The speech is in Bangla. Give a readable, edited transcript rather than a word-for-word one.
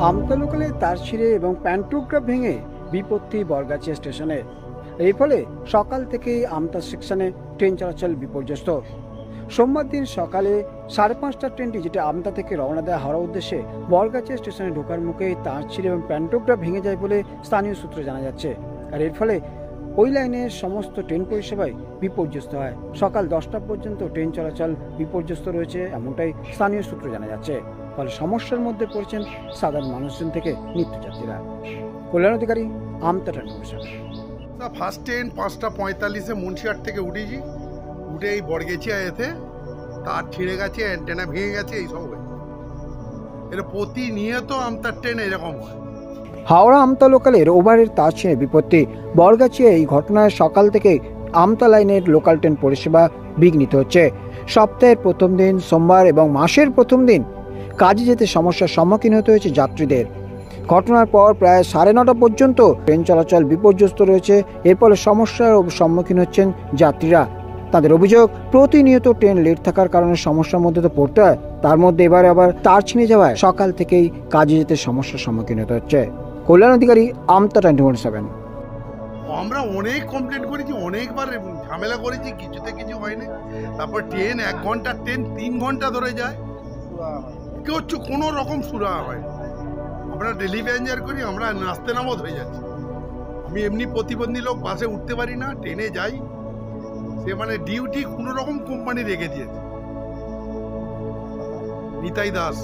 আমতা লোকালে তার ছিঁড়ে এবং প্যান্টোগ্রাফ ভেঙে বিপত্তি বরগাছিয়া স্টেশনে। এর ফলে সকাল থেকেই আমতা সেকশনে ট্রেন চলাচল বিপর্যস্ত। সোমবার দিন সকালে 5:30টার ট্রেনটি, যেটা আমতা থেকে রওনা দেওয়া হাওড়া উদ্দেশ্যে, বরগাছিয়া স্টেশনে ঢোকার মুখে তার ছিঁড়ে এবং প্যান্টোগ্রাফ ভেঙে যায় বলে স্থানীয় সূত্রে জানা যাচ্ছে। আর এর ফলে ওই লাইনের সমস্ত ট্রেন পরিষেবায় বিপর্যস্ত হয়। সকাল 10টা পর্যন্ত ট্রেন চলাচল বিপর্যস্ত রয়েছে, এমনটাই স্থানীয় সূত্রে জানা যাচ্ছে। ফলে সমস্যার মধ্যে পড়েছেন সাধারণ মানুষজন থেকে নিত্যযাত্রীরা। Kalyan Adhikari, Amta train commission. First train 5:45 Munshihat থেকে উঠেছি, উঠে এই বরগেছিয়া এতে তার ছিঁড়ে গেছে, অ্যান্টেনা ভেঙে গেছে, এইসব হয়েছে। এটা প্রতিনিয়ত আমতার ট্রেন এরকম হয়। হাওড়া আমতা লোকালের ওভারের তার ছিঁড়ে বিপত্তি। বরগাছিয়া এই ঘটনায় সকাল থেকে আমতা লাইনের লোকাল ট্রেন পরিষেবা বিঘ্নিত হচ্ছে। সপ্তাহের প্রথম দিন সোমবার এবং মাসের প্রথম দিন কাজে যেতে সমস্যার সম্মুখীন হতে হয়েছে যাত্রীদের। ঘটনার পর প্রায় 9:30 পর্যন্ত ট্রেন চলাচল বিপর্যস্ত রয়েছে। এর ফলে সমস্যার সম্মুখীন হচ্ছেন যাত্রীরা। তাদের অভিযোগ, প্রতিনিয়ত ট্রেন লেট থাকার কারণে সমস্যার মধ্যে তো পড়তে হয়, তার মধ্যে এবারে আবার তার ছিঁড়ে যাওয়ায় সকাল থেকেই কাজে যেতে সমস্যার সম্মুখীন হতে হচ্ছে। কল্যাণ অধিকারী, আমতা 24/7। আমরা অনেক কমপ্লেন করেছি, অনেকবার ঝামেলা করেছি, কিছুতে কিছু হয়নি। তারপর ট্রেন 1 ঘন্টার ট্রেন 3 ঘন্টা ধরে যায়, কেউ কোনো রকম সুরাহা হয়। আমরা ডেলি প্যাসেঞ্জার করি, আমরা নাচতে নামত হয়ে যাচ্ছি। আমি এমনি প্রতিবন্ধী লোক, বাসে উঠতে পারি না, ট্রেনে যাই, সে মানে ডিউটি কোনো রকম কোম্পানি রেখে দিয়েছে। নিতাই দাস।